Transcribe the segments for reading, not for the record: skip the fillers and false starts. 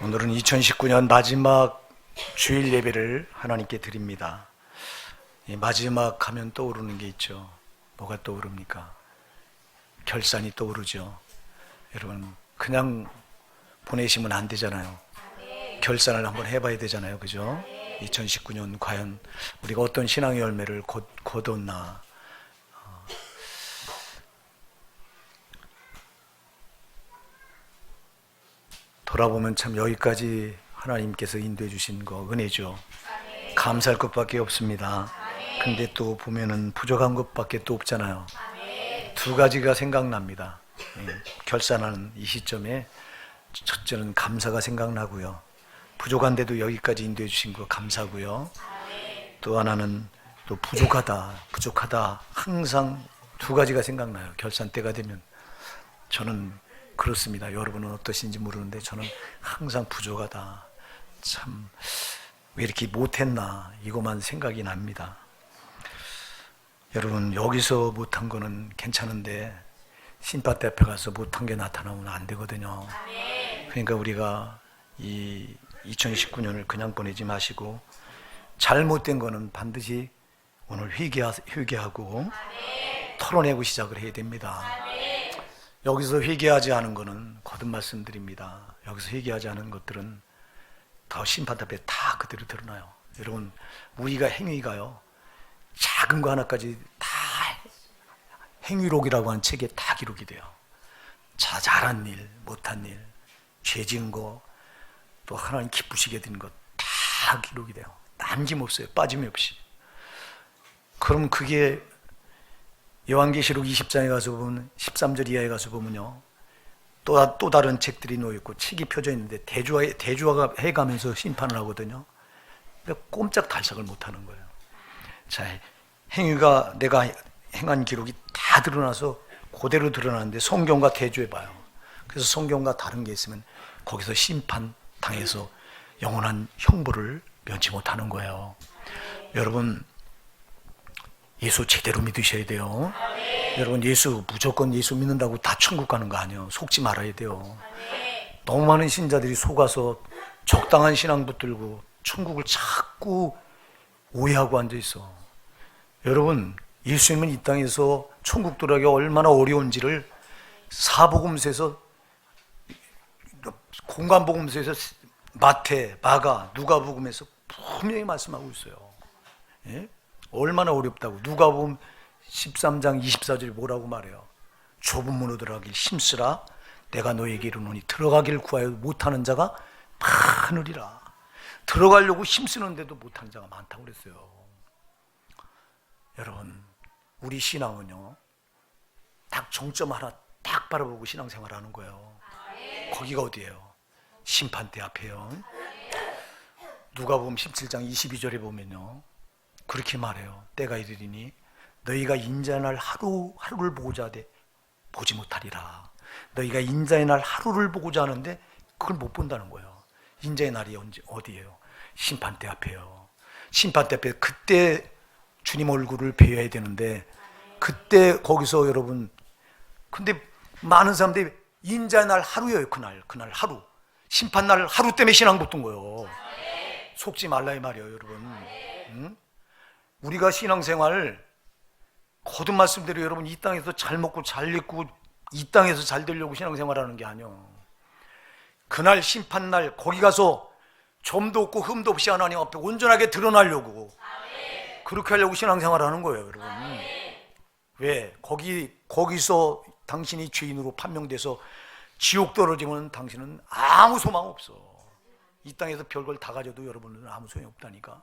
오늘은 2019년 마지막 주일 예배를 하나님께 드립니다. 마지막 하면 떠오르는 게 있죠. 뭐가 떠오릅니까? 결산이 떠오르죠. 여러분, 그냥 보내시면 안 되잖아요. 결산을 한번 해봐야 되잖아요. 그죠? 2019년 과연 우리가 어떤 신앙의 열매를 거뒀나. 돌아보면 참 여기까지 하나님께서 인도해 주신 거 은혜죠. 감사할 것밖에 없습니다. 근데 또 보면은 부족한 것밖에 또 없잖아요. 두 가지가 생각납니다. 결산하는 이 시점에 첫째는 감사가 생각나고요. 부족한데도 여기까지 인도해 주신 거 감사고요. 또 하나는 또 부족하다 항상 두 가지가 생각나요. 결산 때가 되면. 저는 그렇습니다. 여러분은 어떠신지 모르는데 저는 항상 부족하다. 참 왜 이렇게 못했나 이것만 생각이 납니다. 여러분, 여기서 못한 거는 괜찮은데 신바대 앞에 가서 못한 게 나타나면 안 되거든요. 그러니까 우리가 이 2019년을 그냥 보내지 마시고 잘못된 거는 반드시 오늘 회개하고 털어내고 시작을 해야 됩니다. 여기서 회개하지 않은 거는 거듭 말씀드립니다. 여기서 회개하지 않은 것들은 더 심판 앞에 다 그대로 드러나요. 여러분, 우리가 행위가요, 작은 거 하나까지 다 행위록이라고 하는 책에 다 기록이 돼요. 잘한 일, 못한 일, 죄 지은 거, 또 하나님 기쁘시게 된 것 다 기록이 돼요. 남김없어요. 빠짐이 없이. 그럼 그게 요한계시록 20장에 가서 보면 13절 이하에 가서 보면요, 또 다른 책들이 놓여있고 책이 펴져 있는데 대주화가 해가면서 심판을 하거든요. 그러니까 꼼짝 달싹을 못하는 거예요. 자, 행위가 내가 행한 기록이 다 드러나서 그대로 드러나는데 성경과 대조해봐요. 그래서 성경과 다른 게 있으면 거기서 심판 당해서 영원한 형벌을 면치 못하는 거예요. 여러분, 예수 제대로 믿으셔야 돼요. 여러분, 무조건 예수 믿는다고 다 천국 가는 거 아니에요. 속지 말아야 돼요. 너무 많은 신자들이 속아서 적당한 신앙 붙들고 천국을 자꾸 오해하고 앉아있어. 여러분, 예수님은 이 땅에서 천국 들어가기가 얼마나 어려운지를 사복음서에서, 공간복음서에서, 마태, 마가, 누가복음에서 분명히 말씀하고 있어요. 예? 얼마나 어렵다고. 누가복음 13장 24절이 뭐라고 말해요? 좁은 문으로 들어가길 힘쓰라. 내가 너에게 이르노니 들어가길 구하여 못하는 자가 많으리라. 들어가려고 힘쓰는데도 못하는 자가 많다고 그랬어요. 여러분, 우리 신앙은요, 딱 정점 하나 딱 바라보고 신앙생활하는 거예요. 거기가 어디예요? 심판대 앞에요. 누가복음 17장 22절에 보면요, 그렇게 말해요. 때가 이르리니 너희가 인자의 날 하루를 보고자 하되 보지 못하리라. 너희가 인자의 날 하루를 보고자 하는데 그걸 못 본다는 거예요. 인자의 날이 어디예요? 심판대 앞에요. 심판대 앞에 그때 주님 얼굴을 뵈어야 되는데 그때 거기서 여러분, 근데 많은 사람들이 인자의 날 하루예요. 그날 하루, 심판날 하루 때문에 신앙 붙은 거예요. 속지 말라 이 말이에요. 여러분, 응? 우리가 신앙생활 거듭 말씀대로 여러분 이 땅에서 잘 먹고 잘 입고 이 땅에서 잘 되려고 신앙생활하는 게 아니에요. 그날 심판날 거기 가서 점도 없고 흠도 없이 하나님 앞에 온전하게 드러나려고 그렇게 하려고 신앙생활하는 거예요. 여러분, 왜? 거기서 당신이 죄인으로 판명돼서 지옥 떨어지면 당신은 아무 소망 없어. 이 땅에서 별걸 다 가져도 여러분들은 아무 소용이 없다니까.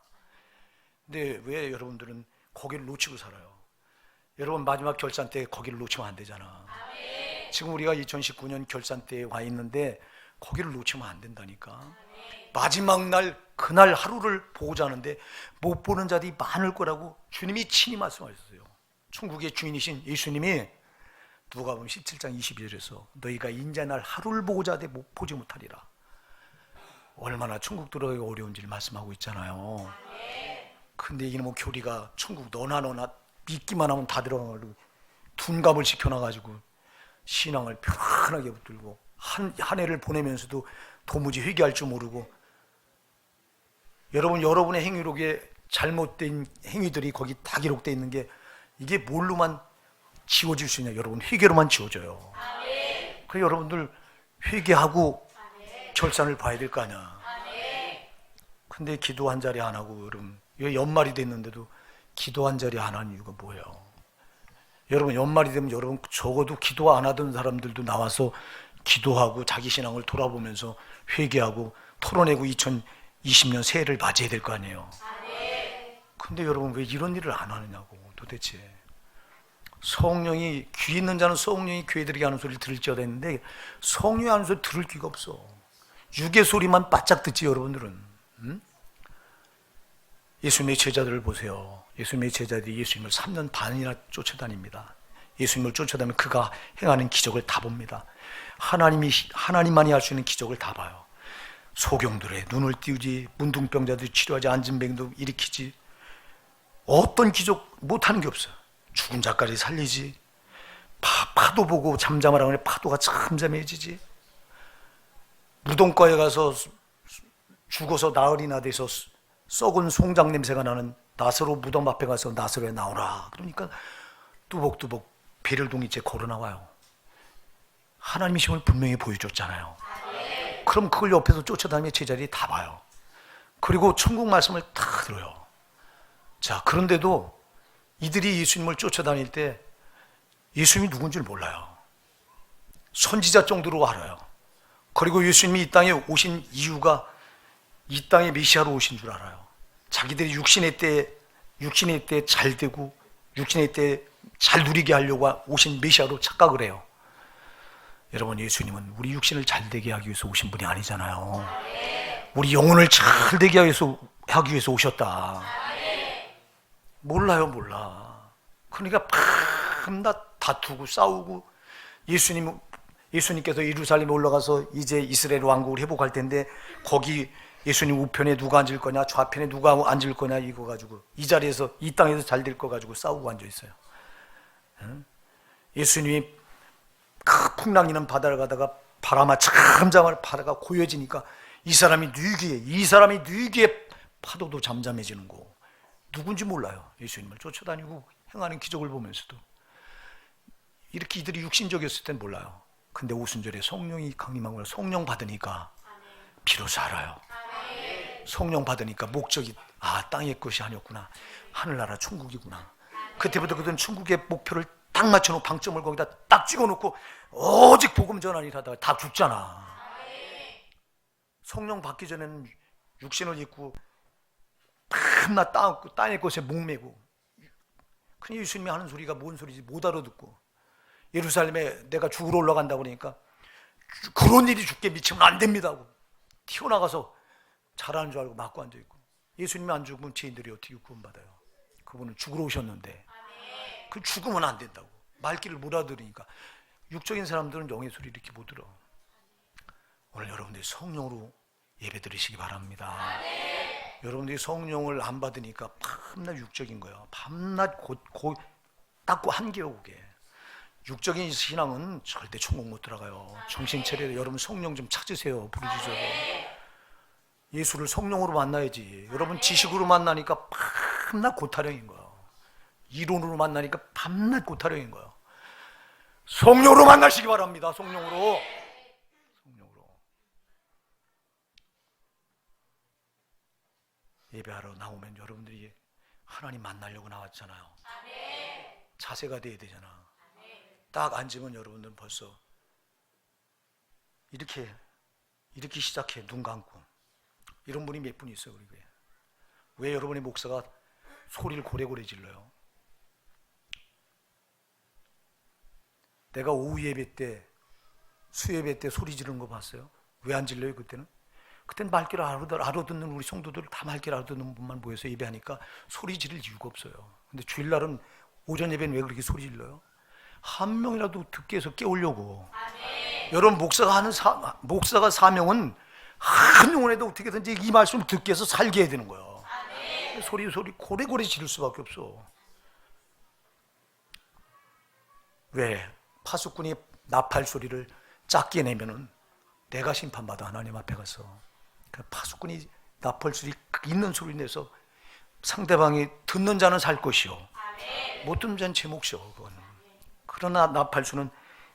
근데 왜 여러분들은 거기를 놓치고 살아요? 여러분, 마지막 결산 때 거기를 놓치면 안 되잖아. 지금 우리가 2019년 결산 때에 와 있는데 거기를 놓치면 안 된다니까. 마지막 날 그날 하루를 보고자 하는데 못 보는 자들이 많을 거라고 주님이 친히 말씀하셨어요. 천국의 주인이신 예수님이 누가복음 17장 22절에서 너희가 인자의 날 하루를 보고자 하되 보지 못하리라. 얼마나 천국 들어가기가 어려운지를 말씀하고 있잖아요. 근데 이놈의 교리가 천국 너나 믿기만 하면 다 들어가가지고 둔갑을 시켜놔가지고 신앙을 편안하게 붙들고 한 해를 보내면서도 도무지 회개할 줄 모르고, 여러분의 행위록에 잘못된 행위들이 거기 다 기록되어 있는 게 이게 뭘로만 지워질 수 있냐? 여러분, 회개로만 지워져요. 그 여러분들 회개하고 결산을 봐야 될 거 아니야. 근데 기도 한 자리 안 하고, 여러분, 이거 연말이 됐는데도 기도 한 자리 안 하는 이유가 뭐예요? 여러분, 연말이 되면 여러분 적어도 기도 안 하던 사람들도 나와서 기도하고 자기 신앙을 돌아보면서 회개하고 털어내고 2020년 새해를 맞이해야 될 거 아니에요. 근데 여러분 왜 이런 일을 안 하느냐고. 도대체 성령이, 귀 있는 자는 성령이 교회들에게 하는 소리를 들을지어다 했는데 성령이 하는 소리 들을 귀가 없어. 육의 소리만 바짝 듣지. 여러분들은 예수님의 제자들을 보세요. 예수님의 제자들이 예수님을 3년 반이나 쫓아다닙니다. 예수님을 쫓아다니면 그가 행하는 기적을 다 봅니다. 하나님만이 할 수 있는 기적을 다 봐요. 소경들의 눈을 띄우지, 문둥병자들 치료하지, 앉은 뱅도 일으키지, 어떤 기적 못하는 게 없어요. 죽은 자까지 살리지, 파도 보고 잠잠하라고 하면 파도가 잠잠해지지, 무덤가에 가서 죽어서 나흘이나 돼서 썩은 송장 냄새가 나는 나사로 무덤 앞에 가서 나사로에 나오라 그러니까 뚜벅뚜벅 배를 동이째 걸어 나와요. 하나님의 힘을 분명히 보여줬잖아요. 그럼 그걸 옆에서 쫓아다니며 제자들이 다 봐요. 그리고 천국 말씀을 다 들어요. 자, 그런데도 이들이 예수님을 쫓아다닐 때 예수님이 누군지 몰라요. 선지자 정도로 알아요. 그리고 예수님이 이 땅에 오신 이유가 이 땅에 메시아로 오신 줄 알아요. 자기들이 육신의 때 잘 되고 육신의 때 잘 누리게 하려고 오신 메시아로 착각을 해요. 여러분, 예수님은 우리 육신을 잘 되게 하기 위해서 오신 분이 아니잖아요. 우리 영혼을 잘 되게 하기 위해서 오셨다. 몰라요, 몰라. 그러니까 밤낮 다투고 싸우고, 예수님께서 예루살렘에 올라가서 이제 이스라엘 왕국을 회복할 텐데 거기 예수님 우편에 누가 앉을 거냐, 좌편에 누가 앉을 거냐, 이거 가지고 이 자리에서, 이 땅에서 잘 될 거 가지고 싸우고 앉아 있어요. 예수님이 그 풍랑이는 바다를 가다가 바람아 잠잠할 바다가 고여지니까 이 사람이 뉘기에 파도도 잠잠해지는 거. 누군지 몰라요. 예수님을 쫓아다니고 행하는 기적을 보면서도. 이렇게 이들이 육신적이었을 땐 몰라요. 근데 오순절에 성령이 강림하고 성령 받으니까 비로소 알아요. 성령 받으니까 목적이, 땅의 것이 아니었구나, 하늘나라 천국이구나. 그때부터 그들은 천국의 목표를 딱 맞춰놓고 방점을 거기다 딱 찍어놓고 오직 복음 전환을 하다가 다 죽잖아. 성령 받기 전에는 육신을 입고 밤낮 땅의 것에 목매고, 그냥 예수님이 하는 소리가 뭔 소리인지 못 알아듣고, 예루살렘에 내가 죽으러 올라간다고 그러니까 그런 일이 죽게 미치면 안 됩니다 하고 튀어나가서 잘하는 줄 알고 맞고 앉아있고, 예수님이 안 죽으면 죄인들이 어떻게 구원받아요? 그분은 죽으러 오셨는데 그 죽으면 안 된다고. 말귀를 못 알아들으니까. 육적인 사람들은 영의 소리 이렇게 못 들어. 오늘 여러분들이 성령으로 예배 드리시기 바랍니다. 여러분들이 성령을 안 받으니까 밤낮 육적인 거예요. 밤낮 닦고 한겨우게. 육적인 신앙은 절대 천국 못 들어가요. 정신 차려요. 여러분 성령 좀 찾으세요. 부르짖어서. 예수를 성령으로 만나야지. 여러분 지식으로 만나니까 밤낮 고타령인 거예요. 이론으로 만나니까 밤낮 고타령인 거예요. 성령으로 만나시기 바랍니다. 성령으로. 예배하러 나오면 여러분들이 하나님 만나려고 나왔잖아요. 자세가 돼야 되잖아. 딱 앉으면 여러분들은 벌써 이렇게 시작해. 눈 감고. 이런 분이 몇 분 있어요, 우리 교회에. 왜 여러분의 목사가 소리를 고래고래 질러요? 내가 오후 예배 때, 수예배 때 소리 지르는 거 봤어요? 왜 안 질러요, 그때는? 그땐 말귀를 알아듣는 우리 성도들 다 말귀를 알아듣는 분만 모여서 예배하니까 소리 지를 이유가 없어요. 근데 주일날은 오전 예배는 왜 그렇게 소리 질러요? 한 명이라도 듣게 해서 깨우려고. 여러분, 목사가 사명은 한 영혼에도 어떻게든지 이 말씀을 듣게 해서 살게 해야 되는 거예요. 소리 고래고래 지를 수밖에 없어. 왜? 파수꾼이 나팔 소리를 작게 내면은 내가 심판받아 하나님 앞에 가서. 그 파수꾼이 나펄수리 있는 소리 내서 상대방이 듣는 자는 살 것이요 못 듣는 자는 제 몫이요. 그거는. 그러나 나팔수는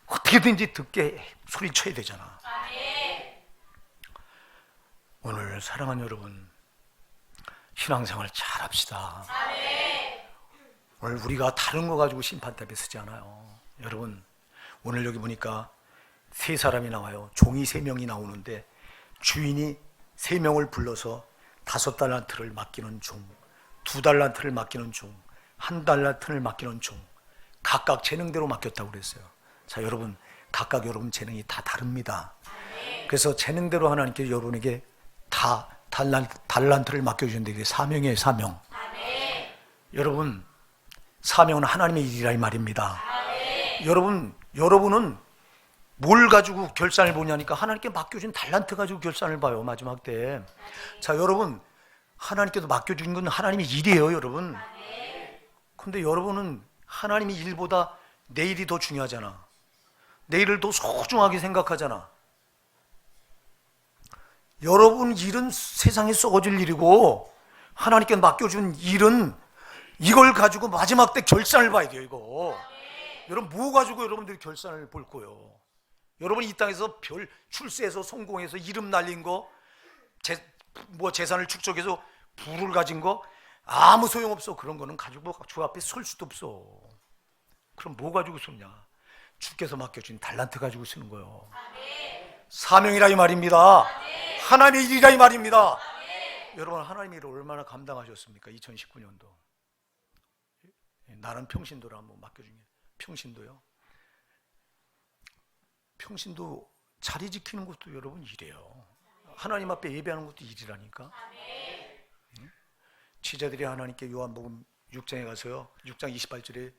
어떻게든지 듣게 소리쳐야 되잖아. 오늘 사랑하는 여러분, 신앙생활 잘합시다. 오늘 우리가 다른 거 가지고 심판답에 쓰지 않아요. 여러분, 오늘 여기 보니까 세 사람이 나와요. 종이 3명이 나오는데 주인이 3명을 불러서 5달란트를 맡기는 종, 2달란트를 맡기는 종, 1달란트를 맡기는 종, 각각 재능대로 맡겼다고 그랬어요. 자, 여러분, 각각 여러분 재능이 다 다릅니다. 그래서 재능대로 하나님께서 여러분에게 다 달란트를 맡겨주셨는데 이게 사명이에요. 사명. 여러분, 사명은 하나님의 일이라 이 말입니다. 여러분은 뭘 가지고 결산을 보냐니까 하나님께 맡겨준 달란트 가지고 결산을 봐요. 마지막 때. 자, 여러분, 하나님께서 맡겨준 건 하나님의 일이에요. 여러분. 근데 여러분은 하나님의 일보다 내 일이 더 중요하잖아. 내 일을 더 소중하게 생각하잖아. 여러분 일은 세상에 썩어질 일이고 하나님께 맡겨준 일은 이걸 가지고 마지막 때 결산을 봐야 돼요. 이거 여러분 뭐 가지고 여러분들이 결산을 볼 거예요? 여러분이 이 땅에서 별 출세해서 성공해서 이름 날린 거, 재산을 축적해서 부를 가진 거 아무 소용없어. 그런 거는 가지고 주 앞에 설 수도 없어. 그럼 뭐 가지고 쓰냐? 주께서 맡겨준 달란트 가지고 쓰는 거예요. 사명이라 이 말입니다. 하나님의 일이라 이 말입니다. 여러분, 하나님의 일을 얼마나 감당하셨습니까? 2019년도 나는 평신도를 한번 맡겨준 게, 평신도요. 평신도 자리 지키는 것도 여러분 일이에요. 하나님 앞에 예배하는 것도 일이라니까. 지자들이 하나님께 요한복음 6장에 가서요, 6장 28절에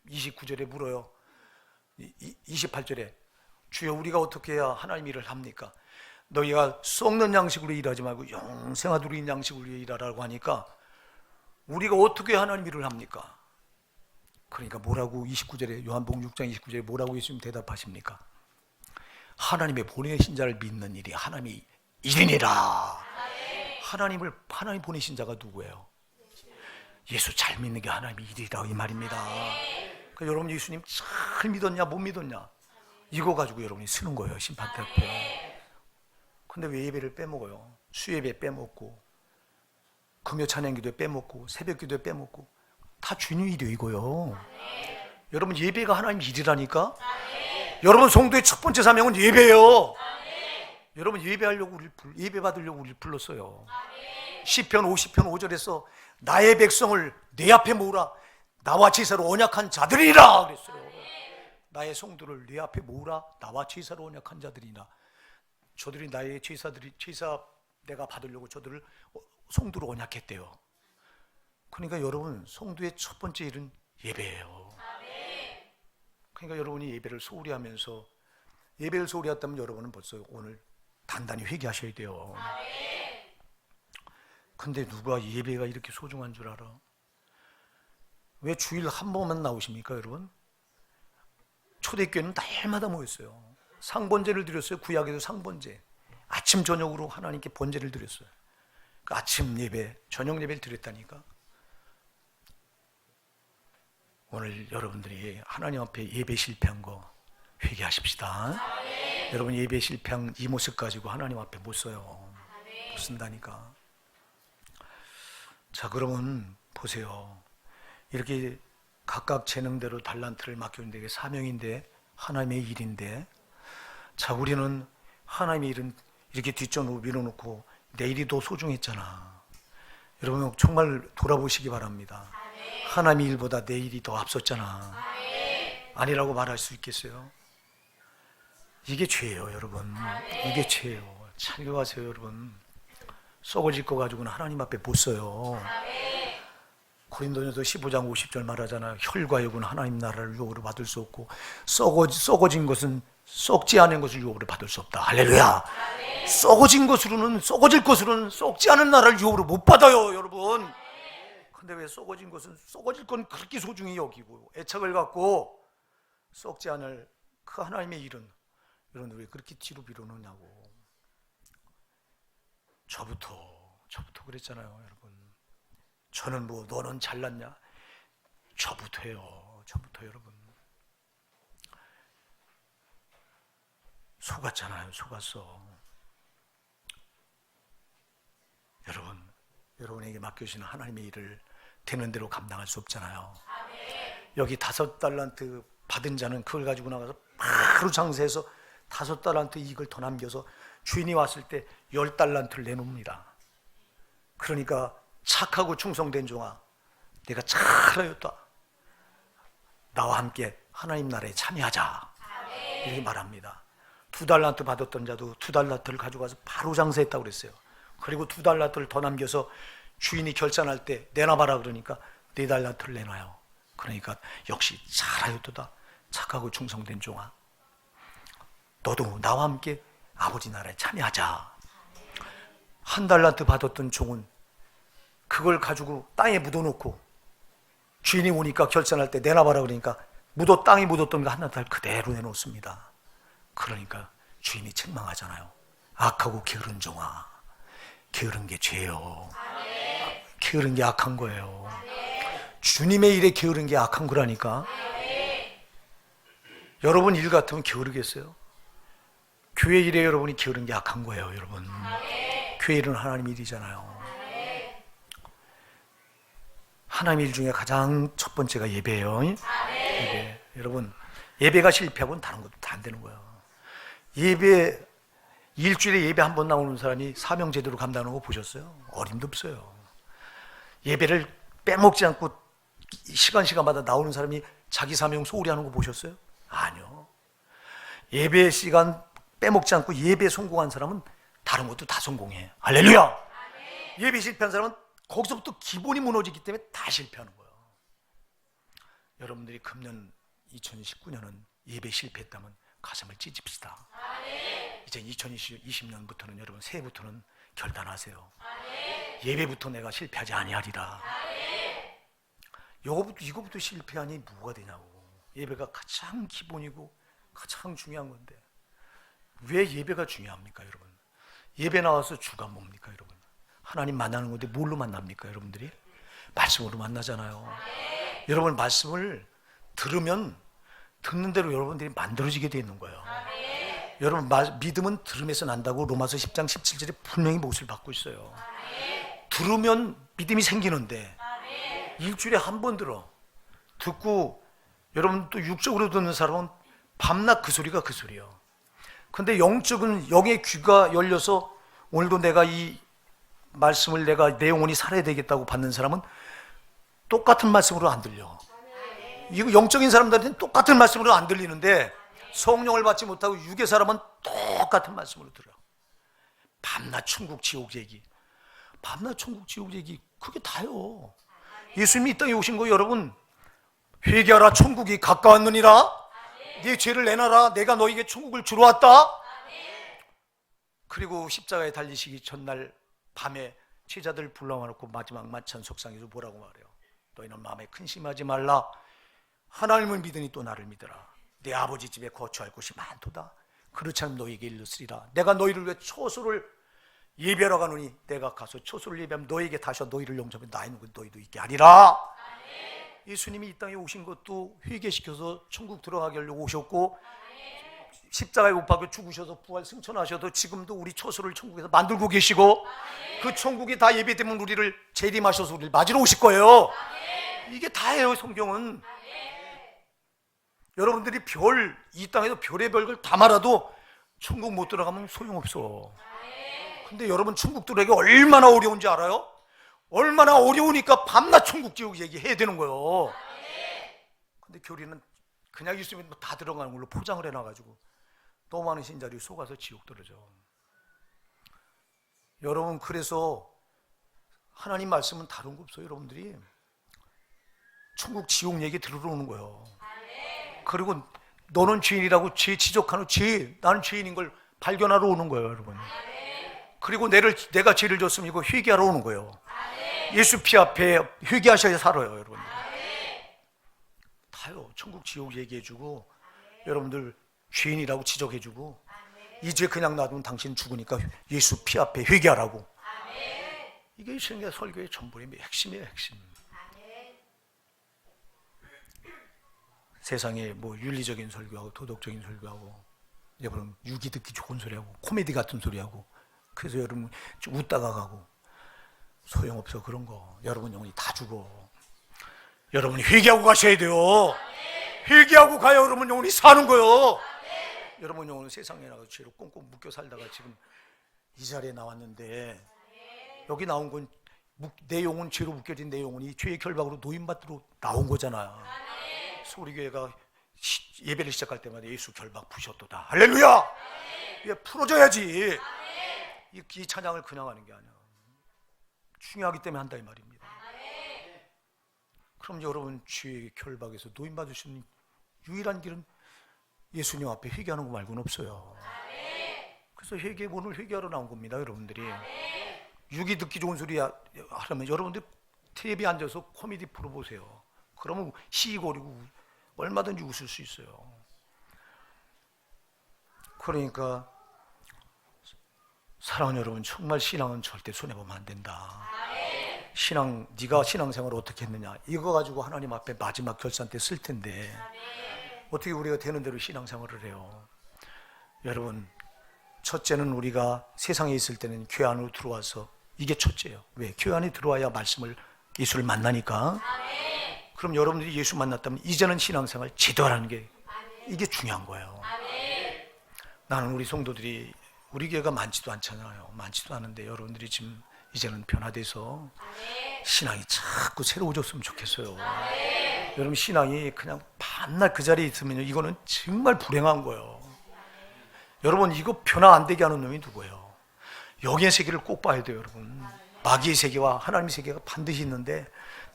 29절에 물어요. 28절에 주여 우리가 어떻게 해야 하나님 일을 합니까? 너희가 썩는 양식으로 일하지 말고 영생하도록 있는 양식으로 일하라고 하니까 우리가 어떻게 하나님 일을 합니까? 그러니까 뭐라고 29절에 요한복음 6장 29절에 뭐라고 예수님 대답하십니까? 하나님의 보내신 자를 믿는 일이 하나님의 일이니라. 하나님 보내신 자가 누구예요? 예수 잘 믿는 게 하나님의 일이라 이 말입니다. 그러니까 여러분 예수님 잘 믿었냐 못 믿었냐 이거 가지고 여러분이 쓰는 거예요. 심판대 앞에. 근데 왜 예배를 빼먹어요? 수예배 빼먹고 금요 찬양기도에 빼먹고 새벽기도에 빼먹고 다 주님 일이에요 이거요. 여러분 예배가 하나님 일이라니까. 여러분 성도의 첫 번째 사명은 예배예요. 여러분 예배하려고 예배 받으려고 우리를 불렀어요. 시편 50편 5절에서 나의 백성을 내 앞에 모으라. 나와 제사로 언약한 자들이라 그랬어요. 나의 성도를 내 앞에 모으라. 나와 제사로 언약한 자들이나. 저들이 나의 제사 내가 받으려고 저들을 성도로 언약했대요. 그러니까 여러분 성도의 첫 번째 일은 예배예요. 그러니까 여러분이 예배를 소홀히 하면서 예배를 소홀히 했다면 여러분은 벌써 오늘 단단히 회개하셔야 돼요. 근데 누가 예배가 이렇게 소중한 줄 알아? 왜 주일 한 번만 나오십니까 여러분? 초대교회는 날마다 모였어요. 상번제를 드렸어요. 구약에도 상번제. 아침 저녁으로 하나님께 번제를 드렸어요. 그 아침 예배, 저녁 예배를 드렸다니까. 오늘 여러분들이 하나님 앞에 예배 실패한 거 회개하십시다. 여러분 예배 실패한 이 모습 가지고 하나님 앞에 못 써요. 못 쓴다니까. 자, 그러면 보세요. 이렇게 각각 재능대로 달란트를 맡겼는데 이게 사명인데 하나님의 일인데, 자, 우리는 하나님의 일은 이렇게 뒷전으로 밀어놓고 내 일이 더 소중했잖아. 여러분 정말 돌아보시기 바랍니다. 하나님의 일보다 내 일이 더 앞섰잖아. 아니라고 말할 수 있겠어요? 이게 죄예요 여러분. 이게 죄예요. 참교하세요 여러분. 썩어질 거 가지고는 하나님 앞에 못 써요. 고린도전서 15장 50절 말하잖아요. 혈과 육은 하나님 나라를 유업으로 받을 수 없고 썩어진 것은 썩지 않은 것을 유업으로 받을 수 없다. 할렐루야. 썩어질 것으로는 썩지 않은 나라를 유업으로 못 받아요 여러분. 근데 왜 썩어진 것은 썩어질 건 그렇게 소중히 여기고 애착을 갖고 썩지 않을 그 하나님의 일은 여러분 왜 그렇게 뒤로 미루느냐고. 저부터 그랬잖아요, 여러분. 저는 뭐 너는 잘났냐? 저부터요, 여러분. 속았잖아요, 속았어. 여러분에게 맡겨주시는 하나님의 일을 되는 대로 감당할 수 없잖아요. 여기 5달란트 받은 자는 그걸 가지고 나가서 바로 장사해서 5달란트 이익을 더 남겨서 주인이 왔을 때 10달란트를 내놓습니다. 그러니까 착하고 충성된 종아, 내가 잘하였다. 나와 함께 하나님 나라에 참여하자. 이렇게 말합니다. 2달란트 받았던 자도 2달란트를 가져가서 바로 장사했다고 그랬어요. 그리고 2달란트를 더 남겨서 주인이 결산할 때 내놔봐라 그러니까 4달란트를 내놔요. 그러니까 역시 잘하였도다. 착하고 충성된 종아, 너도 나와 함께 아버지 나라에 참여하자. 1달란트 받았던 종은 그걸 가지고 땅에 묻어놓고 주인이 오니까 결산할 때 내놔봐라 그러니까 땅에 묻었던 거 1달 그대로 내놓습니다. 그러니까 주인이 책망하잖아요. 악하고 게으른 종아, 게으른 게 죄요. 게으른 게 악한 거예요. 주님의 일에 게으른 게 악한 거라니까. 여러분 일 같으면 게으르겠어요? 교회 일에 여러분이 게으른 게 악한 거예요, 여러분. 교회 일은 하나님 일이잖아요. 하나님 일 중에 가장 첫 번째가 예배예요. 예배. 여러분, 예배가 실패하고는 다른 것도 다 안 되는 거예요. 일주일에 예배 한 번 나오는 사람이 사명 제대로 감당하는 거 보셨어요? 어림도 없어요. 예배를 빼먹지 않고 시간마다 나오는 사람이 자기 사명 소홀히 하는 거 보셨어요? 아니요. 예배 시간 빼먹지 않고 예배 성공한 사람은 다른 것도 다 성공해. 할렐루야! 예배 실패한 사람은 거기서부터 기본이 무너지기 때문에 다 실패하는 거예요. 여러분들이 금년 2019년은 예배 실패했다면 가슴을 찢읍시다. 이제 2020년부터는 여러분 새해부터는 결단하세요. 예배부터 내가 실패하지 아니하리라. 이거부터 실패하니 뭐가 되냐고. 예배가 가장 기본이고 가장 중요한 건데 왜 예배가 중요합니까, 여러분? 예배 나와서 주가 뭡니까, 여러분? 하나님 만나는 건데 뭘로 만납니까, 여러분들이? 말씀으로 만나잖아요. 여러분 말씀을 들으면 듣는 대로 여러분들이 만들어지게 되어 있는 거예요. 여러분 믿음은 들음에서 난다고 로마서 10장 17절에 분명히 몫을 받고 있어요. 들으면 믿음이 생기는데 일주일에 한 번 듣고 여러분 또 육적으로 듣는 사람은 밤낮 그 소리가 그 소리예요. 근데 영적은 영의 귀가 열려서 오늘도 내가 이 말씀을 내 영혼이 살아야 되겠다고 받는 사람은 똑같은 말씀으로 안 들려. 이거 영적인 사람들한테는 똑같은 말씀으로 안 들리는데 성령을 받지 못하고 육의 사람은 똑같은 말씀으로 들어요. 밤낮 천국 지옥 얘기, 밤낮 천국 지옥 얘기 그게 다요. 예수님이 이 땅에 오신 거 여러분 회개하라 천국이 가까웠느니라. 네 죄를 내놔라 내가 너에게 천국을 주러 왔다. 그리고 십자가에 달리시기 전날 밤에 제자들 불러놓고 마지막 만찬 속상에서 뭐라고 말해요? 너희는 마음에 근심하지 말라. 하나님을 믿으니 또 나를 믿으라. 내 아버지 집에 거처할 곳이 많도다. 그렇지 않으면 너희에게 일렀으리라. 내가 너희를 위해 초소를 예배하러 가노니 내가 가서 초소를 예배하면 너희에게 다시 너희를 용접해 나 있는 곳 너희도 있게 하리라. 예수님이 이 땅에 오신 것도 회개시켜서 천국 들어가게 하려고 오셨고 십자가에 못 박혀 죽으셔서 부활 승천하셔도 지금도 우리 초소를 천국에서 만들고 계시고 그 천국이 다 예배되면 우리를 재림하셔서 우리를 맞으러 오실 거예요. 이게 다예요. 성경은. 여러분들이 이 땅에서 별의 별걸 다 말아도 천국 못 들어가면 소용없어. 근데 여러분 천국 들어가기 얼마나 어려운지 알아요? 얼마나 어려우니까 밤낮 천국 지옥 얘기해야 되는 거예요. 근데 교리는 그냥 있으면 다 들어가는 걸로 포장을 해놔가지고 너무 많은 신자들이 속아서 지옥 떨어져. 여러분 그래서 하나님 말씀은 다른 거 없어요. 여러분들이 천국 지옥 얘기 들으러 오는 거예요. 그리고 너는 죄인이라고 죄 지적하는 나는 죄인인 걸 발견하러 오는 거예요, 여러분. 그리고 내가 죄를 졌으면 이거 회개하러 오는 거예요. 예수 피 앞에 회개하셔야 살아요, 여러분. 다요. 천국 지옥 얘기해주고 여러분들 죄인이라고 지적해주고 이제 그냥 놔두면 당신 죽으니까 예수 피 앞에 회개하라고. 이게 신앙의 설교의 전부의 핵심이에요. 핵심. 세상에 뭐 윤리적인 설교하고 도덕적인 설교하고 여러분 유기 듣기 좋은 소리하고 코미디 같은 소리하고 그래서 여러분 웃다가 가고 소용없어. 그런 거 여러분 영혼이 다 죽어. 여러분이 회개하고 가셔야 돼요. 회개하고 가야 여러분 영혼이 사는 거예요. 여러분 영혼은 세상에 나가서 죄로 꽁꽁 묶여 살다가 지금 이 자리에 나왔는데 여기 나온 건 내 영혼 죄로 묶여진 내 영혼이 죄의 결박으로 노임받으러 나온 거잖아요. 그래서 우리 교회가 예배를 시작할 때마다 예수 결박 푸셨도다. 할렐루야. 예, 풀어줘야지. 이 찬양을 그냥 하는 게 아니야. 중요하기 때문에 한다 이 말입니다. 그럼 여러분 죄의 결박에서 노임받을 수 있는 유일한 길은 예수님 앞에 회개하는 거 말고는 없어요. 그래서 오늘 회개하러 나온 겁니다. 여러분들이 육이 듣기 좋은 소리 하려면 여러분들 텔레비에 앉아서 코미디 프로 보세요. 그러면 시기거리고 얼마든지 웃을 수 있어요. 그러니까 사랑하는 여러분, 정말 신앙은 절대 손해보면 안 된다. 네가 신앙생활을 어떻게 했느냐 이거 가지고 하나님 앞에 마지막 결산 때 쓸 텐데 어떻게 우리가 되는 대로 신앙생활을 해요. 여러분, 첫째는 우리가 세상에 있을 때는 교회 안으로 들어와서 이게 첫째예요. 왜? 교회 안에 들어와야 예수를 만나니까. 그럼 여러분들이 예수 만났다면 이제는 신앙생활 제대로 하는 게 이게 중요한 거예요. 나는 우리 성도들이 우리 교회가 많지도 않잖아요. 많지도 않은데 여러분들이 지금 이제는 변화돼서 신앙이 자꾸 새로워졌으면 좋겠어요. 여러분 신앙이 그냥 밤낮 그 자리에 있으면 이거는 정말 불행한 거예요. 여러분 이거 변화 안 되게 하는 놈이 누구예요? 영의 세계를 꼭 봐야 돼요. 여러분 마귀의 세계와 하나님의 세계가 반드시 있는데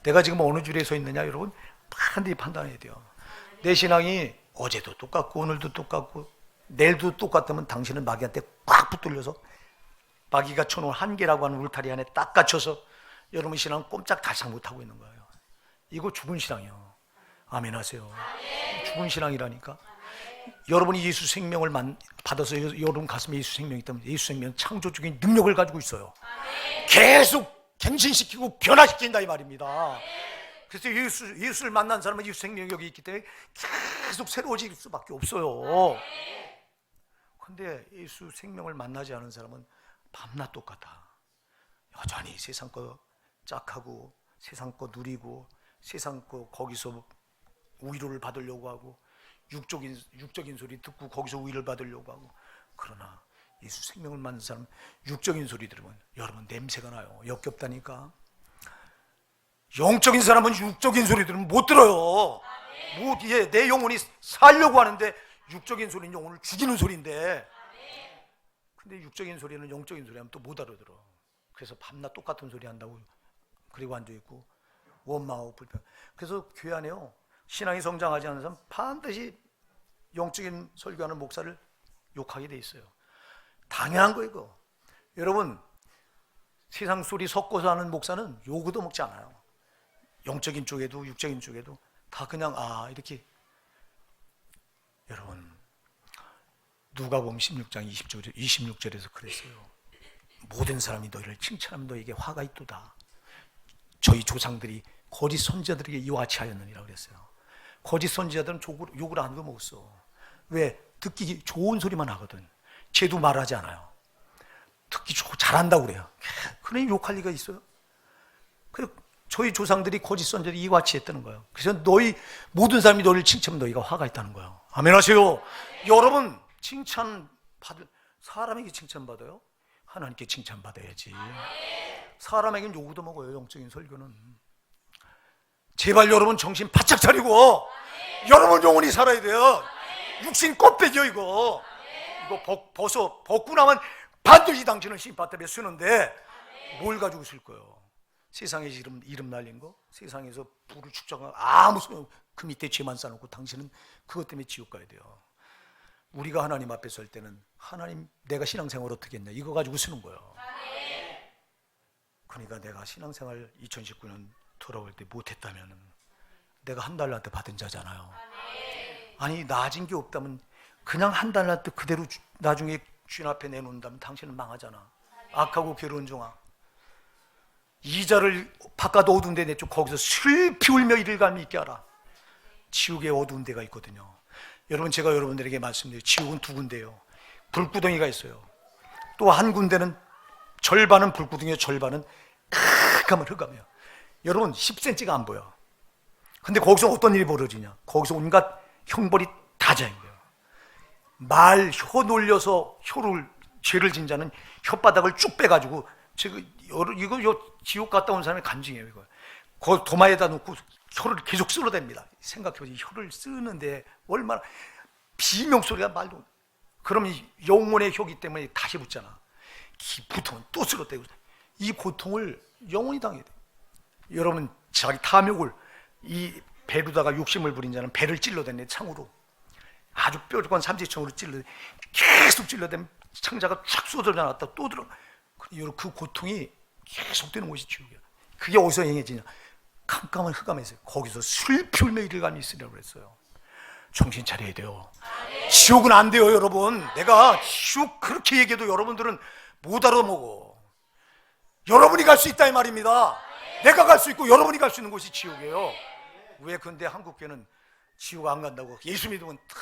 내가 지금 어느 줄에 서 있느냐 여러분 반드시 판단해야 돼요. 내 신앙이 어제도 똑같고 오늘도 똑같고 내일도 똑같다면 당신은 마귀한테 꽉 붙들려서 마귀가 쳐놓은 한계라고 하는 울타리 안에 딱 갇혀서 여러분 신앙은 꼼짝달싹 못하고 있는 거예요. 이거 죽은 신앙이에요. 아멘 하세요. 죽은 신앙이라니까. 여러분이 예수 생명을 받아서 여러분 가슴에 예수 생명이 있다면 예수 생명은 창조적인 능력을 가지고 있어요. 계속 갱신시키고 변화시킨다 이 말입니다. 그래서 예수를 만난 사람은 예수 생명이 여기 있기 때문에 계속 새로워질 수밖에 없어요. 근데 예수 생명을 만나지 않은 사람은 밤낮 똑같아. 여전히 세상 거 짝하고 세상 거 누리고 세상 거 거기서 위로를 받으려고 하고 육적인 소리 듣고 거기서 위로를 받으려고 하고. 그러나 예수 생명을 만난 사람 육적인 소리 들으면 여러분 냄새가 나요. 역겹다니까. 영적인 사람은 육적인 소리 들으면 못 들어요. 내 영혼이 살려고 하는데 육적인 소리는 영혼을 죽이는 소리인데, 근데 육적인 소리는 영적인 소리 하면 또 못 알아들어. 그래서 밤낮 똑같은 소리 한다고 그리고 앉아있고 원망하고 불평. 그래서 교회 안에요 신앙이 성장하지 않는 사람 반드시 영적인 설교하는 목사를 욕하게 돼 있어요. 당연한 거 이거. 여러분 세상 소리 섞어서 하는 목사는 요구도 먹지 않아요. 영적인 쪽에도 육적인 쪽에도 다 그냥 이렇게. 여러분 누가복음 16장 26절에서 그랬어요. 모든 사람이 너희를 칭찬하면 너에게 화가 있도다. 저희 조상들이 거짓 선지자들에게 이와 같이 하였느니라 그랬어요. 거짓 선지자들은 욕을 안 하고 먹었어. 왜? 듣기 좋은 소리만 하거든. 쟤도 말하지 않아요. 듣기 좋고 잘한다고 그래요. 그러니 욕할 리가 있어요? 그래서 저희 조상들이 거짓 선지자들이 이와 같이 했다는 거예요. 그래서 모든 사람이 너를 칭찬하면 너희가 화가 있다는 거예요. 아멘 하세요. 여러분 사람에게 칭찬받아요? 하나님께 칭찬받아야지. 사람에게는 요구도 먹어요. 영적인 설교는. 제발 여러분 정신 바짝 차리고 여러분 영혼이 살아야 돼요. 육신 껍데기요 이거. 이거 벗고 나면 반드시 당신은 심판대에 쓰는데 뭘 가지고 쓸 거예요? 세상에서 이름 날린 거? 세상에서 부를 축적하고 아무 소용. 그 밑에 죄만 쌓아놓고 당신은 그것 때문에 지옥 가야 돼요. 우리가 하나님 앞에 설 때는 하나님 내가 신앙생활 어떻게 했냐 이거 가지고 쓰는 거예요. 그러니까 내가 신앙생활 2019년 돌아올 때 못했다면 내가 한 달한테 받은 자잖아요. 아니 나아진 게 없다면 그냥 한 달 날 때 그대로 나중에 주인 앞에 내놓는다면 당신은 망하잖아. 악하고 괴로운 종아. 이자를 바깥 어두운 데 내쪽 거기서 슬피 울며 이를 감이 있게 하라. 지옥에 어두운 데가 있거든요. 여러분, 제가 여러분들에게 말씀드려요. 지옥은 두 군데예요. 불구덩이가 있어요. 또 한 군데는 절반은 불구덩이에 절반은 깜깜한 흑암이에요. 여러분 10cm가 안 보여. 근데 거기서 어떤 일이 벌어지냐? 거기서 온갖 형벌이 다 자인 거예요. 말 혀 놀려서 죄를 진 자는 혓바닥을 쭉 빼가지고, 이거 지옥 갔다 온 사람의 간증이에요. 이거 그 도마에다 놓고 혀를 계속 쓸어댑니다. 생각해보세요. 혀를 쓰는데 얼마나 비명소리가 말도. 그럼 이 영혼의 혀기 때문에 다시 붙잖아. 붙으면 또 쓸어대고. 이 고통을 영원히 당해야 돼요. 여러분, 자기 탐욕을, 이 배로다가 욕심을 부린 자는 배를 찔러댔네. 창으로 아주 뾰족한 삼지청으로 계속 찔러대면 창자가 쫙 쏟아져 나왔다 또 들어. 그 고통이 계속되는 것이 지옥이야. 그게 어디서 행해지냐? 깜깜한 흑암에서. 거기서 슬피 울며 이를 감이 있으리라고 그랬어요. 정신 차려야 돼요. 지옥은 안 돼요, 여러분. 내가 지옥 그렇게 얘기해도 여러분들은 못 알아먹어. 여러분이 갈 수 있다 이 말입니다. 내가 갈 수 있고 여러분이 갈 수 있는 곳이 지옥이에요. 왜 근데 한국교회는 지옥 안 간다고? 예수 믿으면 탁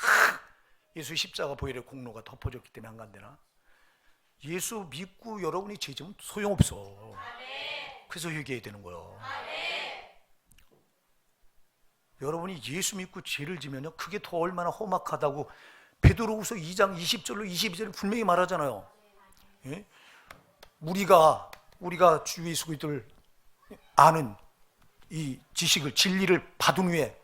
예수 십자가 보혈의 공로가 덮어졌기 때문에 안 간대나? 예수 믿고 여러분이 죄지면 소용없어. 그래서 회개해야 되는 거예요. 여러분이 예수 믿고 죄를 지면요, 그게 더 얼마나 험악하다고 베드로후서 2장 20절로 22절에 분명히 말하잖아요. 예? 우리가 주 예수 그리스도를 아는 이 지식을, 진리를 받은 후에,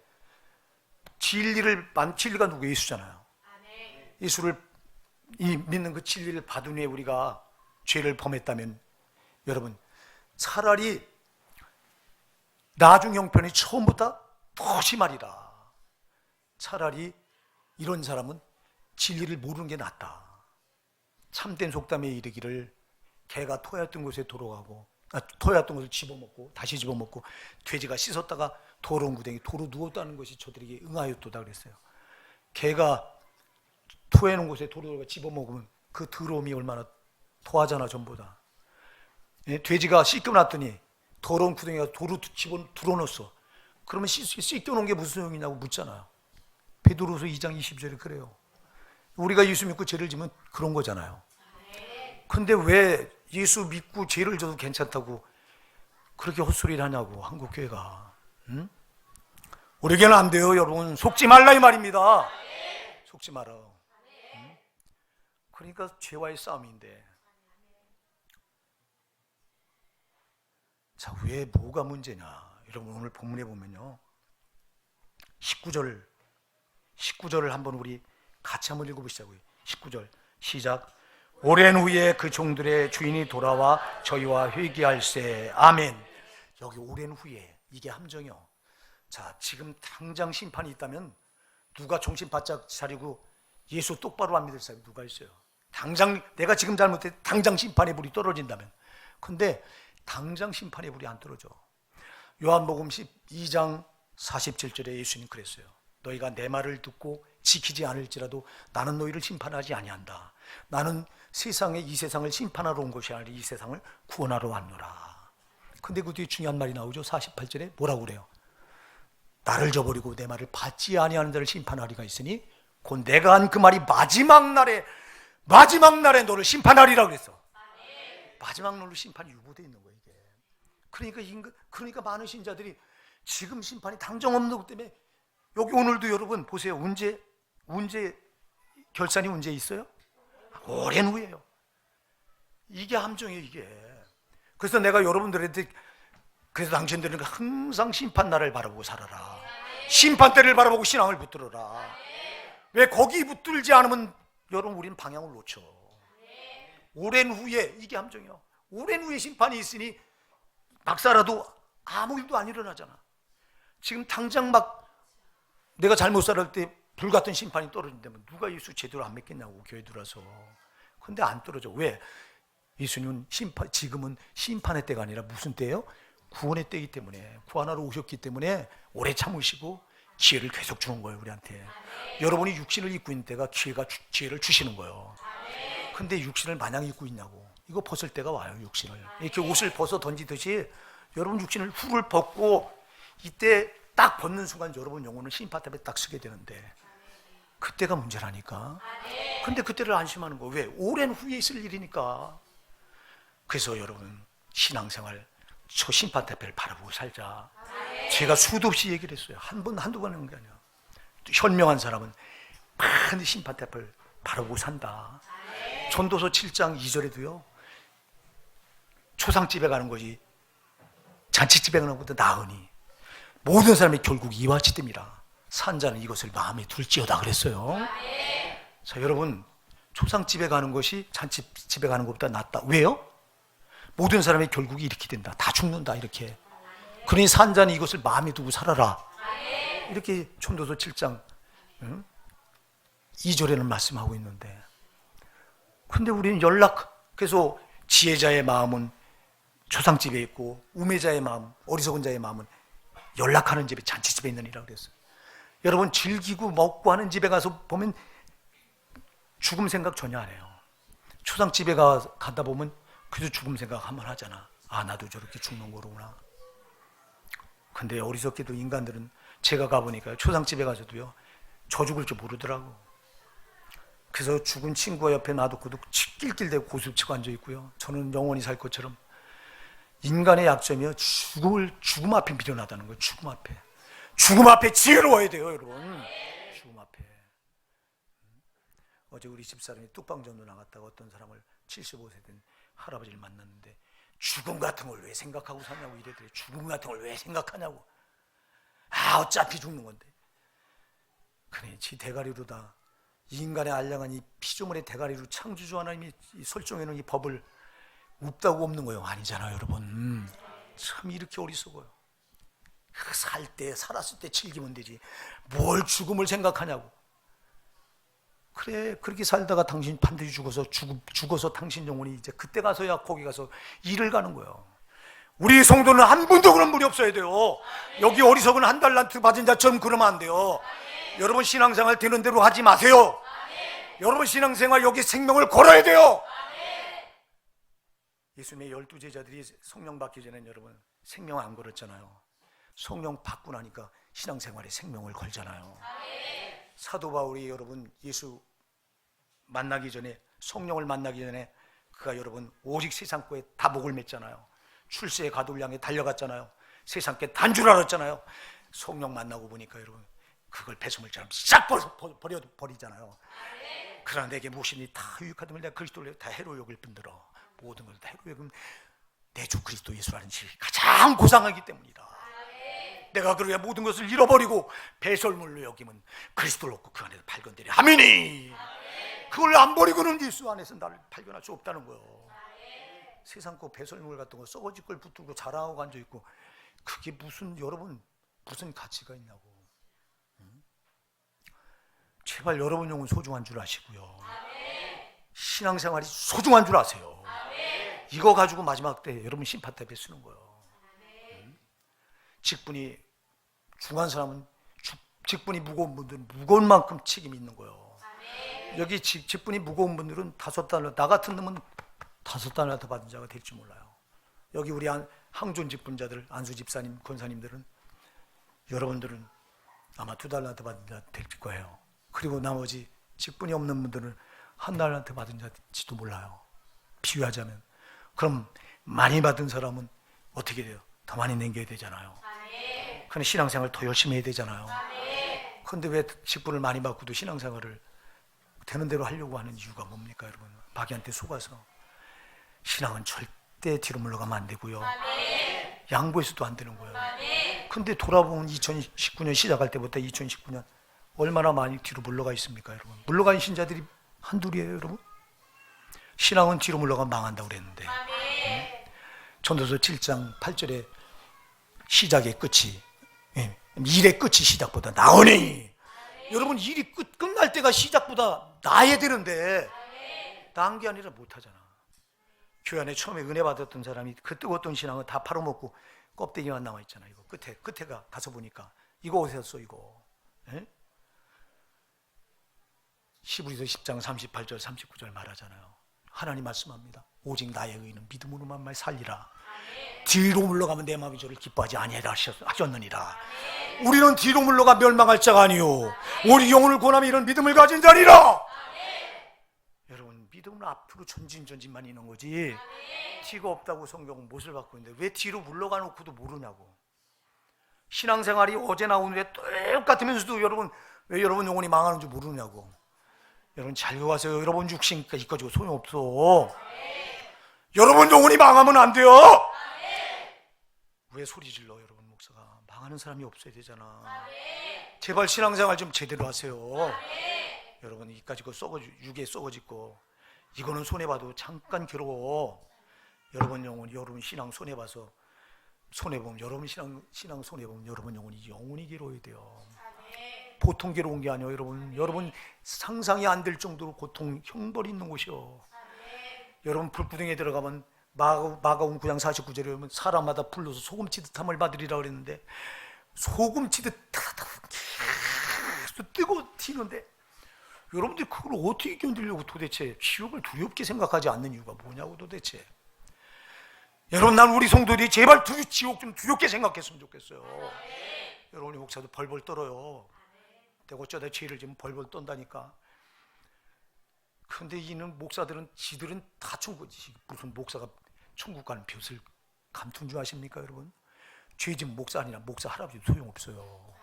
진리가 누구? 예수잖아요. 예수를 믿는 그 진리를 받은 후에 우리가 죄를 범했다면, 여러분, 차라리 나중 형편이 처음보다 더 심하리라. 차라리 이런 사람은 진리를 모르는 게 낫다. 참된 속담에 이르기를 개가 토했던 곳에 돌아가고, 토했던 곳을 집어먹고 다시 집어먹고, 돼지가 씻었다가 더러운 구덩이 도로 누웠다는 것이 저들에게 응하였도다 그랬어요. 개가 토해놓은 곳에 도로가 집어먹으면 그 더러움이 얼마나 더하잖아, 전보다. 예? 돼지가 씻겨놨더니 더러운 구덩이가 도로 들어넣었어. 그러면 씻겨놓은 게 무슨 소용이냐고 묻잖아요. 베드로후서 2장 20절에 그래요. 우리가 예수 믿고 죄를 지면 그런 거잖아요. 근데 왜 예수 믿고 죄를 져도 괜찮다고 그렇게 헛소리를 하냐고, 한국교회가. 응? 우리 교회는 안 돼요, 여러분. 속지 말라 이 말입니다. 속지 마라. 응? 그러니까 죄와의 싸움인데. 자, 왜 뭐가 문제냐? 여러분, 오늘 본문에 보면요, 19절을 한번 우리 같이 한번 읽어보시자고요. 19절 시작. 오랜 후에 그 종들의 주인이 돌아와 저희와 회개할세. 아멘. 여기 오랜 후에, 이게 함정이요. 자, 지금 당장 심판이 있다면 누가 정신 바짝 차리고 예수 똑바로 안 믿을 사람이 누가 있어요? 당장 내가 지금 잘못해 당장 심판의 불이 떨어진다면. 근데 당장 심판의 불이 안 떨어져. 요한복음 12장 47절에 예수님 그랬어요. 너희가 내 말을 듣고 지키지 않을지라도 나는 너희를 심판하지 아니한다. 나는 이 세상을 심판하러 온 것이 아니라 이 세상을 구원하러 왔노라. 근데 그 뒤에 중요한 말이 나오죠. 48절에 뭐라고 그래요? 나를 저버리고 내 말을 받지 아니하는 자를 심판하리가 있으니 곧 내가 한 그 말이 마지막 날에 너를 심판하리라 그랬어. 마지막 날로 심판이 유보되어 있는 거예요, 이게. 그러니까 많은 신자들이 지금 심판이 당장 없는 것 때문에, 여기 오늘도 여러분 보세요. 결산이 언제 있어요? 오랜 후에요. 이게 함정이에요, 이게. 그래서 내가 여러분들한테, 그래서 당신들은 항상 심판 날을 바라보고 살아라. 심판 때를 바라보고 신앙을 붙들어라. 왜 거기 붙들지 않으면 여러분 우리는 방향을 놓쳐. 오랜 후에, 이게 함정이요. 오랜 후에 심판이 있으니 막 살아도 아무 일도 안 일어나잖아. 지금 당장 막 내가 잘못 살을 때 불같은 심판이 떨어진다면 누가 예수 제대로 안 믿겠냐고, 교회 들어와서. 근데 안 떨어져. 왜? 예수님은 지금은 심판의 때가 아니라 무슨 때예요? 구원의 때이기 때문에, 구원하러 오셨기 때문에 오래 참으시고 기회를 계속 주는 거예요, 우리한테. 여러분이 육신을 입고 있는 때가 기회를 주시는 거예요. 근데 육신을 마냥 입고 있냐고. 이거 벗을 때가 와요, 육신을. 이렇게 옷을 벗어 던지듯이 여러분 육신을 후를 벗고 이때 딱 벗는 순간 여러분 영혼을 심판 앞에 딱 서게 되는데 그때가 문제라니까. 근데 그때를 안심하는 거. 왜? 오랜 후에 있을 일이니까. 그래서 여러분 신앙생활 저 심판 앞에를 바라보고 살자. 제가 수도 없이 얘기를 했어요. 한 번, 한두 번 하는 게 아니라. 현명한 사람은 반드시 심판 앞을 바라보고 산다. 전도서 7장 2절에도요. 초상집에 가는 것이 잔치집에 가는 것보다 나으니 모든 사람이 결국 이와 같이 됨이라. 산자는 이것을 마음에 둘지어다 그랬어요. 자, 여러분 초상집에 가는 것이 잔치집에 가는 것보다 낫다. 왜요? 모든 사람이 결국이 이렇게 된다. 다 죽는다 이렇게. 그러니 산자는 이것을 마음에 두고 살아라. 이렇게 전도서 7장 2절에는 말씀하고 있는데, 근데 우리는 그래서 지혜자의 마음은 초상집에 있고 우매자의 마음, 어리석은 자의 마음은 연락하는 집에 잔치집에 있느니라 그랬어요. 여러분 즐기고 먹고 하는 집에 가서 보면 죽음 생각 전혀 안 해요. 초상집에 가다 보면 그래도 죽음 생각 한번 하잖아. 아, 나도 저렇게 죽는 거구나. 근데 어리석게도 인간들은, 제가 가보니까 초상집에 가서도요 저 죽을 줄 모르더라고. 그래서 죽은 친구가 옆에 놔두고도 낄낄대고 고수치고 앉아있고요. 저는 영원히 살 것처럼. 인간의 약점이요, 죽음 앞에 미련하다는 거예요. 죽음 앞에 지혜로워야 돼요, 여러분. 죽음 앞에. 어제 우리 집사람이 뚝방전도 나갔다가 어떤 사람을 75세 된 할아버지를 만났는데 죽음 같은 걸 왜 생각하고 사냐고 이래더래. 죽음 같은 걸 왜 생각하냐고. 아, 어차피 죽는 건데. 그래, 지 대가리로 다 인간의 알량한 이 피조물의 대가리로 창조주 하나님이 설정해놓은 이 법을 없다고 없는 거예요. 아니잖아요, 여러분. 참 이렇게 어리석어요. 살았을 때 즐기면 되지. 뭘 죽음을 생각하냐고. 그래, 그렇게 살다가 당신 반드시 죽어서 당신 영혼이 이제 그때 가서야 거기 가서 일을 가는 거예요. 우리 성도는 한 분도 그런 분이 없어야 돼요. 여기 어리석은 한 달란트 받은 자처럼 그러면 안 돼요. 여러분 신앙생활 되는 대로 하지 마세요. 여러분 신앙생활 여기 생명을 걸어야 돼요. 예수님의 12제자들이 성령 받기 전에 여러분 생명 안 걸었잖아요. 성령 받고 나니까 신앙생활에 생명을 걸잖아요. 사도 바울이 여러분 예수 만나기 전에, 성령을 만나기 전에 그가 여러분 오직 세상 거에 다 목을 맸잖아요. 출세의 가도를 향해 달려갔잖아요. 세상 게 단 줄 알았잖아요. 성령 만나고 보니까 여러분 그걸 배설물처럼 싹 버리잖아요. 그러나 내게 무엇이니 다 유익하다면 내가 그리스도를 다 해로 여길 뿐더러 모든 걸 다 해로 여기면 내 주 그리스도 예수라는 것이 가장 고상하기 때문이다. 내가 그러야 모든 것을 잃어버리고 배설물로 여기면 그리스도를 얻고 그 안에서 발견되리. 아멘이. 그걸 안 버리고는 예수 안에서 나를 발견할 수 없다는 거예요. 세상 거 배설물 같은 거 썩어질 걸 붙들고 자랑하고 앉아있고 그게 여러분 무슨 가치가 있냐고. 제발 여러분 영혼 소중한 줄 아시고요. 신앙생활이 소중한 줄 아세요. 이거 가지고 마지막 때 여러분 심판 때 쓰는 거예요. 직분이 중한 사람은 직분이 무거운 분들은 무거운 만큼 책임이 있는 거예요. 여기 직분이 무거운 분들은 5달러, 나 같은 놈은 5달러 더 받은 자가 될지 몰라요. 여기 우리 항존 직분자들, 안수 집사님, 권사님들은 여러분들은 아마 2달러 더 받은 자 될 거예요. 그리고 나머지 직분이 없는 분들은 1달러 더 받은 자일지도 몰라요. 비유하자면. 그럼 많이 받은 사람은 어떻게 돼요? 더 많이 남겨야 되잖아요. 그런데 신앙생활 더 열심히 해야 되잖아요. 그런데 왜 직분을 많이 받고도 신앙생활을 되는 대로 하려고 하는 이유가 뭡니까, 여러분? 마귀한테 속아서. 신앙은 절대 뒤로 물러가면 안 되고요. 양보해서도 안 되는 거예요. 근데 돌아보면 2019년 시작할 때부터 2019년 얼마나 많이 뒤로 물러가 있습니까, 여러분? 물러간 신자들이 한둘이에요, 여러분? 신앙은 뒤로 물러가면 망한다고 그랬는데. 전도서 7장 8절에 시작의 끝이, 일의 끝이 시작보다 나으니. 여러분 일이 끝날 때가 시작보다 나야 되는데 나은 게 아니라 못하잖아. 교회 안에 처음에 은혜 받았던 사람이 그 뜨거웠던 신앙은 다 팔아먹고 껍데기만 남아있잖아. 이거 끝에가 가서 보니까 이거 어디서 써, 이거 예? 히브리서 10장 38절 39절 말하잖아요. 하나님 말씀합니다. 오직 나의 의는 믿음으로만 말 살리라. 뒤로 물러가면 내 마음이 저를 기뻐하지 아니하리라 하셨느니라. 우리는 뒤로 물러가 멸망할 자가 아니요 우리 영혼을 구원하며 이런 믿음을 가진 자리라. 여러분, 믿음은 앞으로 전진만 있는 거지 뒤가 없다고 성경은 못을 받고 있는데 왜 뒤로 물러가 놓고도 모르냐고. 신앙생활이 어제 나온 후에 똑같으면서도 왜 여러분 영혼이 망하는 줄 모르냐고. 여러분 잘 교하세요. 여러분 육신이니까 이까지고 소용없어. 여러분 영혼이 망하면 안 돼요. 왜 소리 질러? 여러분 목사가 망하는 사람이 없어야 되잖아. 제발 신앙생활 좀 제대로 하세요. 여러분 이까지고 육에 썩어짓고 이거는 손해봐도 잠깐 괴로워. 여러분 영혼이 여러분 신앙 손해봐서 손해보면 여러분 신앙 손해보면 여러분 영혼이 괴로워야 돼요. 보통 괴로운 게 아니에요. 여러분 상상이 안 될 정도로 고통 형벌이 있는 곳이요. 여러분 불구덩이에 들어가면 마가복음 9장 49절에 보면 사람마다 불러서 소금치듯 함을 받으리라 그랬는데 소금치듯 계속 뜨고 튀는데 여러분들이 그걸 어떻게 견디려고 도대체 지옥을 두렵게 생각하지 않는 이유가 뭐냐고 도대체. 여러분 난 우리 성도들이 제발 지옥 좀 두렵게 생각했으면 좋겠어요. 여러분이 목사도 벌벌 떨어요. 내가 어쩌다 죄를 지금 벌벌 떤다니까. 근데 이는 목사들은 지들은 다 천국이지. 무슨 목사가 천국 가는 벼슬 감투인 줄 아십니까 여러분? 죄 지은 목사 아니라 목사 할아버지 소용없어요.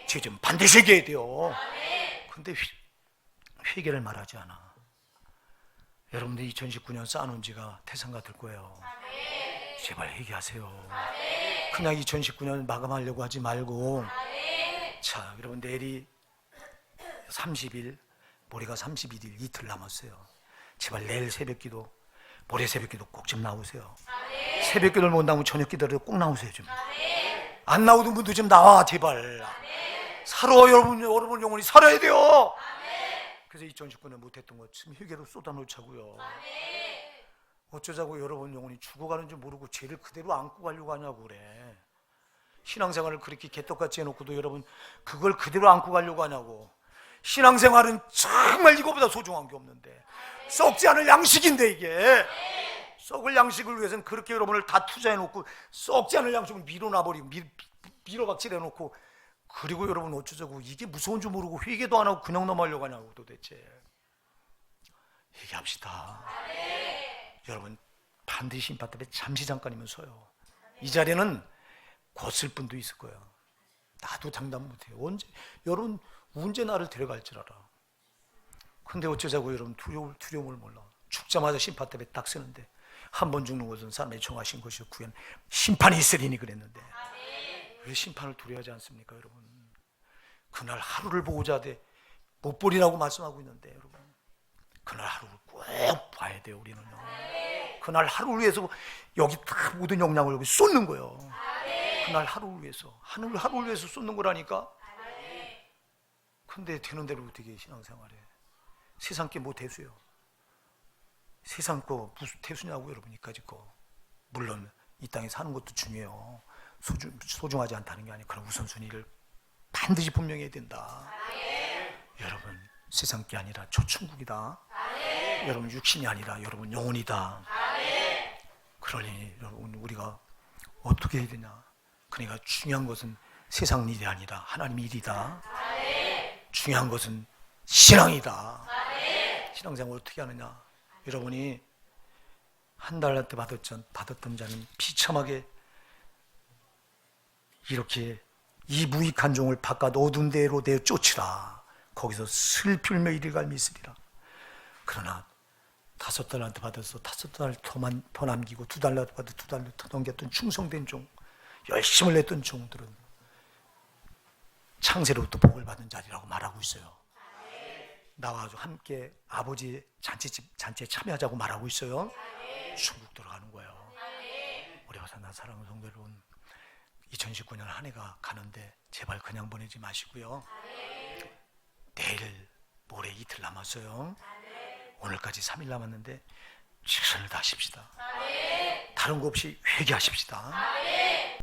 죄 지은 반드시 회개해야 돼요. 근데 회개를 말하지 않아. 여러분들 2019년 쌓아놓은 지가 태산가 될 거예요. 제발 회개하세요. 그냥 2019년 마감하려고 하지 말고. 자, 여러분 내일이 30일, 모레가 31일 이틀 남았어요. 제발 내일 새벽기도, 모레 새벽기도 꼭 좀 나오세요. 새벽기도를 못 나오면 저녁기도를 꼭 나오세요. 좀. 안 나오던 분도 좀 나와 제발. 살아 여러분 영혼이 살아야 돼요. 그래서 2019년 못했던 것 지금 회개로 쏟아놓자고요. 어쩌자고 여러분 영혼이 죽어가는 줄 모르고 죄를 그대로 안고 가려고 하냐고 그래. 신앙생활을 그렇게 개떡같이 해놓고도 여러분 그걸 그대로 안고 가려고 하냐고. 신앙생활은 정말 이거보다 소중한 게 없는데 썩지 않을 양식인데 이게 썩을 양식을 위해서는 그렇게 여러분을 다 투자해놓고 썩지 않을 양식을 밀어놔버리고 밀어박질해놓고 그리고 여러분 어쩌자고 이게 무서운 줄 모르고 회개도 안 하고 그냥 넘어가려고 하냐고 도대체. 회개합시다. 여러분 반드시 심판대 잠시 잠깐이면 서요. 이 자리는 거슬 분도 있을 거예요. 나도 장담 못해요. 여러분 언제 나를 데려갈 줄 알아. 근데 어쩌자고 여러분 두려움을 몰라. 죽자마자 심판대에 딱 쓰는데 한 번 죽는 것은 사람의 정하신 것이요 구현 심판이 있으리니 그랬는데 왜 심판을 두려워하지 않습니까 여러분. 그날 하루를 보고자 돼 못 보리라고 말씀하고 있는데 여러분 그날 하루를 꼭 봐야 돼요. 우리는요. 그날 하루를 위해서 여기 다 모든 역량을 여기 쏟는 거예요. 그날 하루를 위해서 하루를 위해서 쏟는 거라니까. 근데 되는 대로 어떻게 신앙생활해. 세상 게 뭐 대수요. 세상 거 무슨 대수냐고 여러분. 이까짓 거. 물론 이 땅에 사는 것도 중요해요. 소중하지 않다는 게 아니고 그런 우선순위를 반드시 분명히 해야 된다. 여러분 세상 게 아니라 저 천국이다. 여러분 육신이 아니라 여러분 영혼이다. 그러니 여러분 우리가 어떻게 해야 되냐. 그러니까 중요한 것은 세상 일이 아니라 하나님 일이다. 중요한 것은 신앙이다. 신앙생활을 어떻게 하느냐. 여러분이 한 달한테 받았던 자는 비참하게 이렇게 이 무익한 종을 바깥 어두운 데로 내어 쫓으라. 거기서 슬플며 이를 갈미 있으리라. 그러나 5달란트 받아서 5달 더 남기고 2달란트 받아 2달란트 더 넘겼던 충성된 종, 열심을 냈던 종들은 창세로부터 복을 받은 자리라고 말하고 있어요. 나와 함께 아버지 잔치에 참여하자고 말하고 있어요. 천국 들어가는 거예요. 우리 와서 사랑하는 성도 여러분, 2019년 한 해가 가는데 제발 그냥 보내지 마시고요. 내일 모레 이틀 남았어요. 오늘까지 3일 남았는데 최선을 다하십시다. 다른 거 없이 회개하십시다.